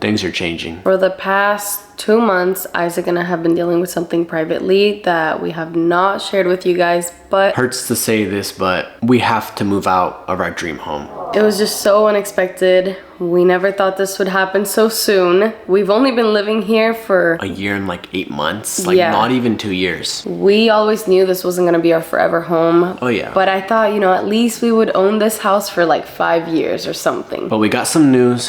things are changing. For the past 2 months, Isaac and I have been dealing with something privately that we have not shared with you guys, but Hurts to say this, but we have to move out of our dream home. it was just so unexpected. We never thought this would happen so soon. We've only been living here for A year and like 8 months, like Yeah. not even 2 years. we always knew this wasn't gonna be our forever home. Oh yeah. But I thought, at least we would own this house for like 5 years or something. But we got some news,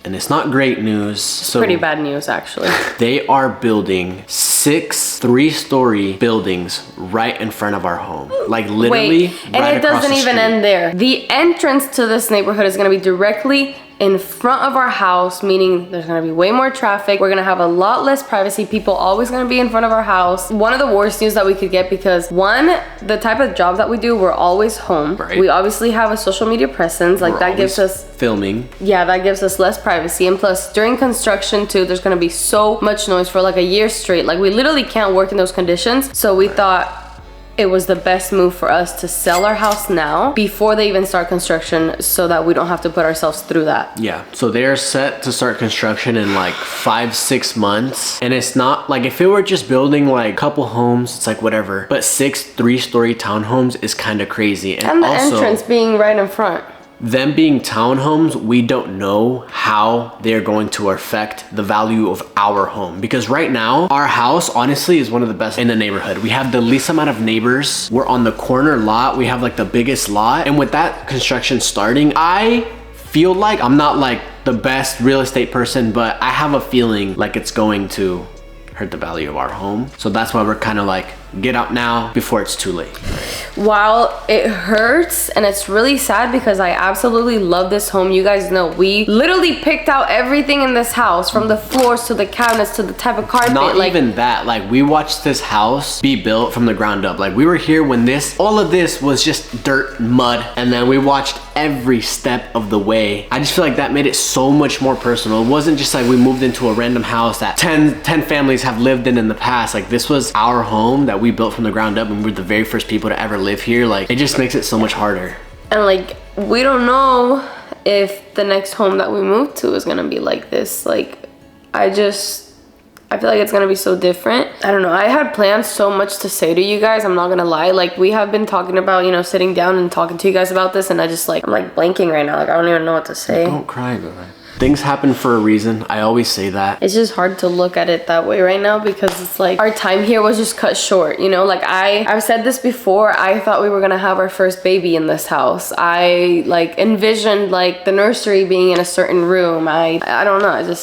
and it's not great news. So Pretty bad news, actually. they are building 6 3-story buildings right in front of our home. Like literally Wait, and right it across doesn't the even street. end there. The entrance to this neighborhood is gonna be directly in front of our house, meaning there's gonna be way more traffic. We're gonna have a lot less privacy. People always gonna be in front of our house. One of the worst news that we could get, because one, the type of job that we do, we're always home. Right. We obviously have a social media presence, like We're that gives always us filming. yeah, that gives us less privacy. And plus, during construction too, there's gonna be so much noise for like a year straight. Like we literally can't work in those conditions. So we thought it was the best move for us to sell our house now before they even start construction, so that we don't have to put ourselves through that. Yeah, so they're set to start construction in like 5-6 months. And it's not like, if it were just building like a couple homes, it's like whatever. But 6 3-story townhomes is kind of crazy. And the also, entrance being right in front. them being townhomes, we don't know how they're going to affect the value of our home. Because right now, our house honestly is one of the best in the neighborhood. We have the least amount of neighbors. We're on the corner lot. We have like the biggest lot. And with that construction starting, I feel like, I'm not like the best real estate person, but I have a feeling like it's going to hurt the value of our home. So that's why we're kind of like, get out now before it's too late. While it hurts and it's really sad, because I absolutely love this home. You guys know we literally picked out everything in this house, from the floors to the cabinets to the type of carpet. Not like, even that, like we watched this house be built from the ground up. Like we were here when all of this was just dirt, mud, and then we watched every step of the way. I just feel like that made it so much more personal. It wasn't just like we moved into a random house that 10 families have lived in the past. Like this was our home that we built from the ground up, and we were the very first people to ever live here. Like it just makes it so much harder. And like, we don't know if the next home that we move to is gonna be like this. Like, I feel like it's gonna be so different. I don't know. I had planned so much to say to you guys, I'm not gonna lie. Like, we have been talking about, sitting down and talking to you guys about this, and I'm like blanking right now. Like, I don't even know what to say. Don't cry, girl. Things happen for a reason. I always say that. It's just hard to look at it that way right now, because it's like our time here was just cut short, Like I've said this before, I thought we were gonna have our first baby in this house. I like envisioned like the nursery being in a certain room. I don't know,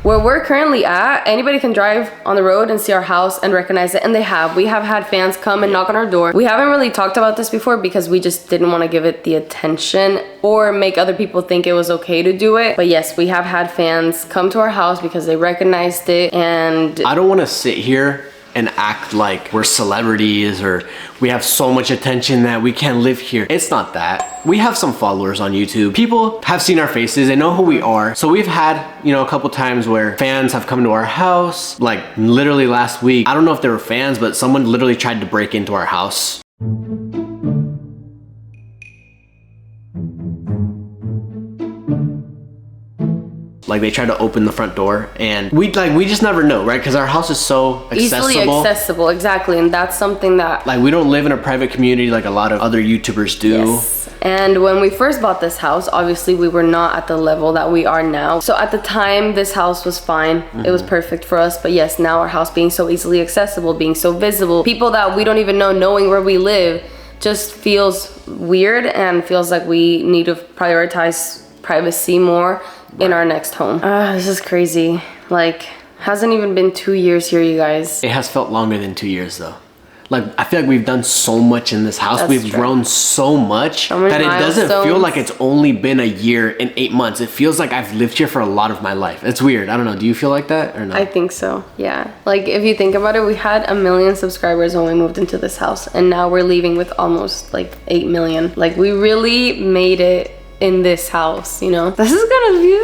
where we're currently at, anybody can drive on the road and see our house and recognize it, and they have. We have had fans come and knock on our door. We haven't really talked about this before because we just didn't want to give it the attention or make other people think it was okay to do it. But yes, we have had fans come to our house because they recognized it. And I don't want to sit here and act like we're celebrities or we have so much attention that we can't live here. It's not that. We have some followers on YouTube. People have seen our faces, they know who we are. So we've had, a couple times where fans have come to our house. Like literally last week, I don't know if they were fans, but someone literally tried to break into our house. Like they tried to open the front door, and we just never know, right? Because our house is so accessible. easily accessible, exactly. And that's something that like we don't live in a private community like a lot of other YouTubers do. Yes. And when we first bought this house, obviously we were not at the level that we are now. So at the time, this house was fine. It was perfect for us. But yes, now our house being so easily accessible, being so visible, people that we don't even know knowing where we live, just feels weird and feels like we need to prioritize privacy more in our next home. This is crazy. Like, hasn't even been 2 years here, you guys. It has felt longer than 2 years though. Like I feel like we've done so much in this house. That's we've true. grown so much that it doesn't feel like it's only been a year and 8 months. It feels like I've lived here for a lot of my life. It's weird. I don't know. Do you feel like that or no? I think so, yeah. Like if you think about it, we had 1 million subscribers when we moved into this house, and now we're leaving with almost like 8 million. Like we really made it in this house, This is gonna be...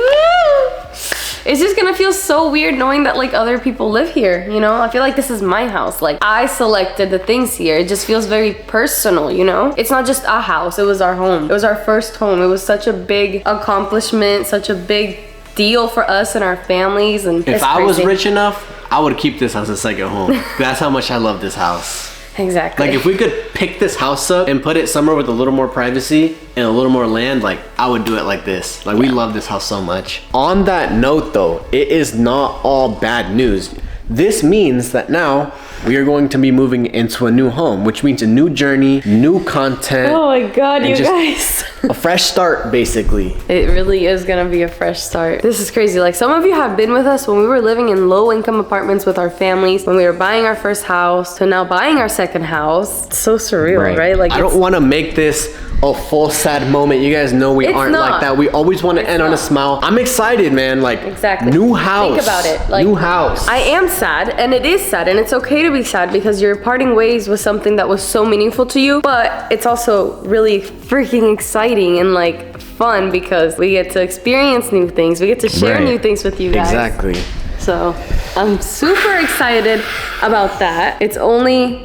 it's just gonna feel so weird knowing that like other people live here, you know? I feel like this is my house. Like I selected the things here. It just feels very personal, you know? It's not just a house, it was our home. It was our first home. It was such a big accomplishment, such a big deal for us and our families. And if I was rich enough, I would keep this as a second home. That's how much I love this house. Exactly. Like if we could pick this house up and put it somewhere with a little more privacy and a little more land, like I would do it like this. Like we love this house so much. On that note though, it is not all bad news. This means that now we are going to be moving into a new home, which means a new journey, new content. Oh my God, you guys. A fresh start, basically. It really is gonna be a fresh start. This is crazy. Like some of you have been with us when we were living in low income apartments with our families, when we were buying our first house, to now buying our second house. It's so surreal, right? Like I don't want to make this a full sad moment. You guys know we aren't like that. We always want to end on a smile. I'm excited, man. Like exactly. New house. Think about it. Like new house. I am sad, and it is sad, and it's okay to be sad because you're parting ways with something that was so meaningful to you. But it's also really freaking exciting and like fun because we get to experience new things. We get to share new things with you guys. Exactly. So I'm super excited about that. It's only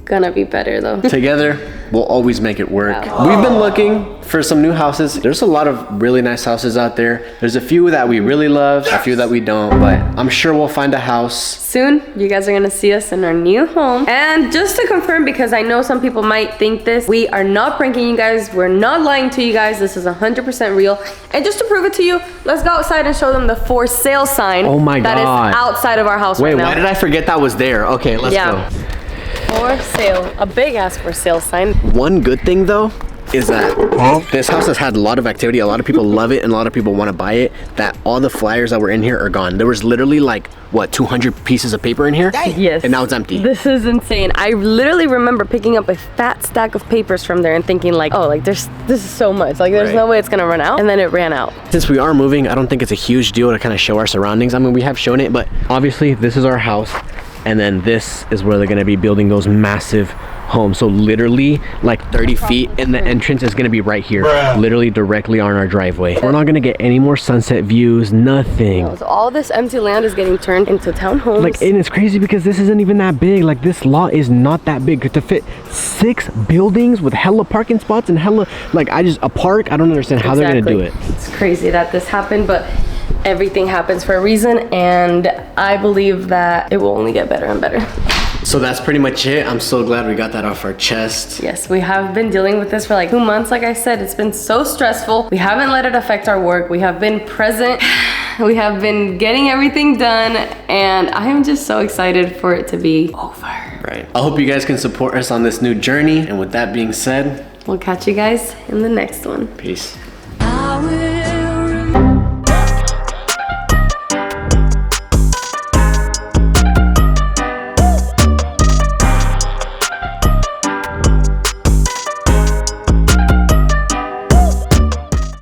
gonna be better though. Together, we'll always make it work. Wow. We've been looking for some new houses. There's a lot of really nice houses out there. There's a few that we really love, a few that we don't, but I'm sure we'll find a house. Soon, you guys are gonna see us in our new home. And just to confirm, because I know some people might think this, we are not pranking you guys. We're not lying to you guys. This is 100% real. And just to prove it to you, let's go outside and show them the for sale sign. Oh my God. That is outside of our house right now. Wait, why did I forget that was there? Okay, let's go. For sale, a big ass for sale sign. One good thing though is that this house has had a lot of activity. A lot of people love it and a lot of people want to buy it. That all the flyers that were in here are gone. There was literally like, what, 200 pieces of paper in here? Yes. And now it's empty. This is insane. I literally remember picking up a fat stack of papers from there and thinking like, oh, like this is so much. Like there's no way it's gonna run out. And then it ran out. Since we are moving, I don't think it's a huge deal to kind of show our surroundings. I mean, we have shown it, but obviously this is our house. And then this is where they're gonna be building those massive homes. So literally like 30 feet and the entrance is gonna be right here. Literally directly on our driveway. We're not gonna get any more sunset views, nothing. No, so all this empty land is getting turned into townhomes. Like, and it's crazy because this isn't even that big. Like this lot is not that big to fit 6 buildings with hella parking spots and hella, like a park. I don't understand how they're gonna do it. It's crazy that this happened, but everything happens for a reason, and I believe that it will only get better and better. So that's pretty much it. I'm so glad we got that off our chest. Yes, we have been dealing with this for like 2 months. Like I said, it's been so stressful. We haven't let it affect our work. We have been present. We have been getting everything done, and I am just so excited for it to be over. Right. I hope you guys can support us on this new journey. And with that being said, we'll catch you guys in the next one. Peace. I will